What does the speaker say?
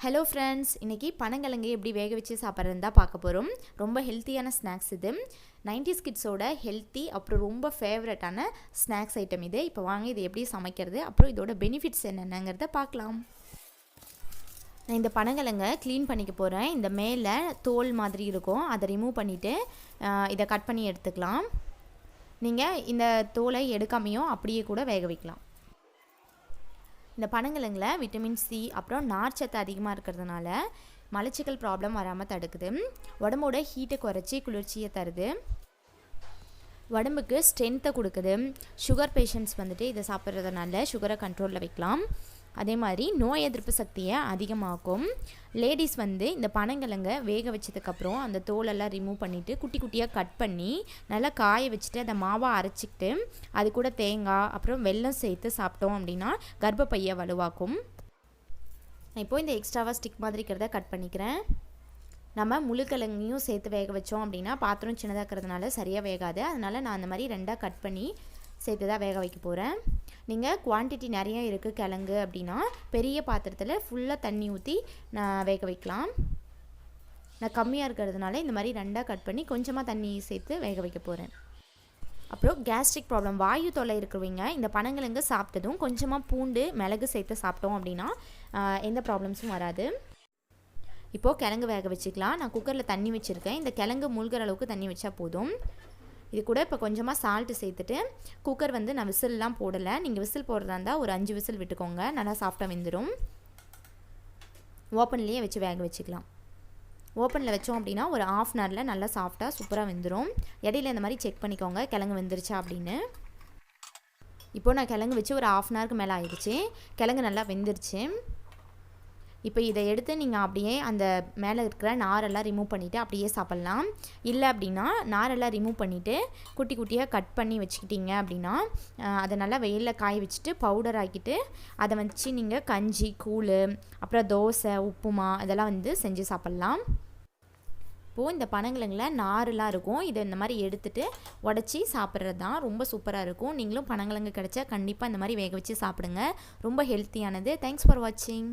Hello friends, இன்றைக்கி பனங்கிழங்கு எப்படி வேக வச்சு சாப்பிட்றதுன்னு தான் பார்க்க போகிறோம். ரொம்ப ஹெல்த்தியான ஸ்நாக்ஸ் இது. 90s கிட்ஸோட ஹெல்த்தி அப்புறம் ரொம்ப ஃபேவரட்டான ஸ்நாக்ஸ் ஐட்டம் இது. இப்போ வாங்க இது எப்படி சமைக்கிறது, அப்புறம் இதோட பெனிஃபிட்ஸ் என்னென்னங்கிறத பார்க்கலாம். நான் இந்த பனங்கிழங்கை க்ளீன் பண்ணிக்க போகிறேன். இந்த மேலே தோல் மாதிரி இருக்கும், அதை ரிமூவ் பண்ணிவிட்டு இதை கட் பண்ணி எடுத்துக்கலாம். நீங்கள் இந்த தோலை எடுக்காமையும் அப்படியே கூட வேக வைக்கலாம். இந்த பனங்கிழங்கில் விட்டமின் சி அப்புறம் நார்ச்சத்து அதிகமாக இருக்கிறதுனால மலச்சிக்கல் ப்ராப்ளம் வராமல் தடுக்குது. உடம்போட ஹீட்டை குறைச்சி குளிர்ச்சியை தருது. உடம்புக்கு ஸ்ட்ரென்த்தை கொடுக்குது. சுகர் பேஷண்ட்ஸ் இதை சாப்பிட்றதுனால சுகரை கண்ட்ரோலில் வைக்கலாம். அதே மாதிரி நோய் எதிர்ப்பு சக்தியை அதிகமாக்கும். லேடிஸ் இந்த பனங்கிழங்கை வேக வச்சதுக்கப்புறம் அந்த தோலெல்லாம் ரிமூவ் பண்ணிவிட்டு குட்டி குட்டியாக கட் பண்ணி நல்லா காய வச்சுட்டு அதை மாவாக அரைச்சிக்கிட்டு அது கூட தேங்காய் அப்புறம் வெல்லம் சேர்த்து சாப்பிட்டோம் அப்படின்னா கர்ப்பப்பையை வலுவாக்கும். நான் இப்போது இந்த எக்ஸ்ட்ராவாக ஸ்டிக் மாதிரி இருக்கிறத கட் பண்ணிக்கிறேன். நம்ம முழுக்கிழங்கையும் சேர்த்து வேக வச்சோம் அப்படின்னா பாத்திரம் சின்னதாக இருக்கிறதுனால சரியாக வேகாது. அதனால் நான் அந்த மாதிரி ரெண்டாக கட் பண்ணி சேர்த்து தான் வேக வைக்க போகிறேன். நீங்கள் குவான்டிட்டி நிறைய இருக்குது கிழங்கு அப்படின்னா பெரிய பாத்திரத்தில் ஃபுல்லாக தண்ணி ஊற்றி நான் வேக வைக்கலாம். நான் கம்மியாக இருக்கிறதுனால இந்த மாதிரி ரெண்டாக கட் பண்ணி கொஞ்சமாக தண்ணி சேர்த்து வேக வைக்க போகிறேன். அப்புறம் கேஸ்ட்ரிக் ப்ராப்ளம், வாயு தொல்லை இருக்கிறவங்க இந்த பனங்கிழங்கு சாப்பிட்டதும் கொஞ்சமாக பூண்டு மிளகு சேர்த்து சாப்பிட்டோம் அப்படின்னா எந்த ப்ராப்ளம்ஸும் வராது. இப்போது கிழங்கு வேக வச்சுக்கலாம். நான் குக்கரில் தண்ணி வச்சுருக்கேன். இந்த கிழங்கு மூழ்கிற அளவுக்கு தண்ணி வச்சா போதும். இது கூட இப்போ கொஞ்சமாக சால்ட்டு சேர்த்துட்டு குக்கர் நான் விசில்லாம் போடலை. நீங்கள் விசில் போடுறதா இருந்தால் ஒரு 5 விசில் விட்டுக்கோங்க, நல்லா சாஃப்டாக வெந்துடும். ஓப்பன்லேயே வச்சு வேக வச்சுக்கலாம். ஓப்பனில் வச்சோம் அப்படின்னா ஒரு 1/2 hour நல்லா சாஃப்டாக சூப்பராக வெந்துடும். இடையில இந்த மாதிரி செக் பண்ணிக்கோங்க கிழங்கு வெந்துருச்சா அப்படின்னு. இப்போது நான் கிழங்கு வச்சு ஒரு 1/2 hour மேலே ஆயிடுச்சு. கிழங்கு நல்லா வெந்துருச்சு. இப்போ இதை எடுத்து நீங்கள் அப்படியே அந்த மேலே இருக்கிற நாரெல்லாம் ரிமூவ் பண்ணிவிட்டு அப்படியே சாப்பிட்லாம். இல்லை அப்படின்னா நாரெல்லாம் ரிமூவ் பண்ணிவிட்டு குட்டி குட்டியாக கட் பண்ணி வச்சுக்கிட்டீங்க அப்படின்னா அதை நல்லா வெயிலில் காய வச்சுட்டு பவுடர் ஆக்கிட்டு அதை வச்சு நீங்கள் கஞ்சி, கூழ், அப்புறம் தோசை, உப்புமா இதெல்லாம் செஞ்சு சாப்பிட்லாம். இப்போது இந்த பனங்கிழங்கில் நாரெலாம் இருக்கும், இதை இந்த மாதிரி எடுத்துகிட்டு உடச்சி சாப்பிட்றது தான் ரொம்ப சூப்பராக இருக்கும். நீங்களும் பனங்கிழங்கு கிடச்சா கண்டிப்பாக இந்த மாதிரி வேக வச்சு சாப்பிடுங்க. ரொம்ப ஹெல்த்தியானது. தேங்க்ஸ் ஃபார் வாட்சிங்.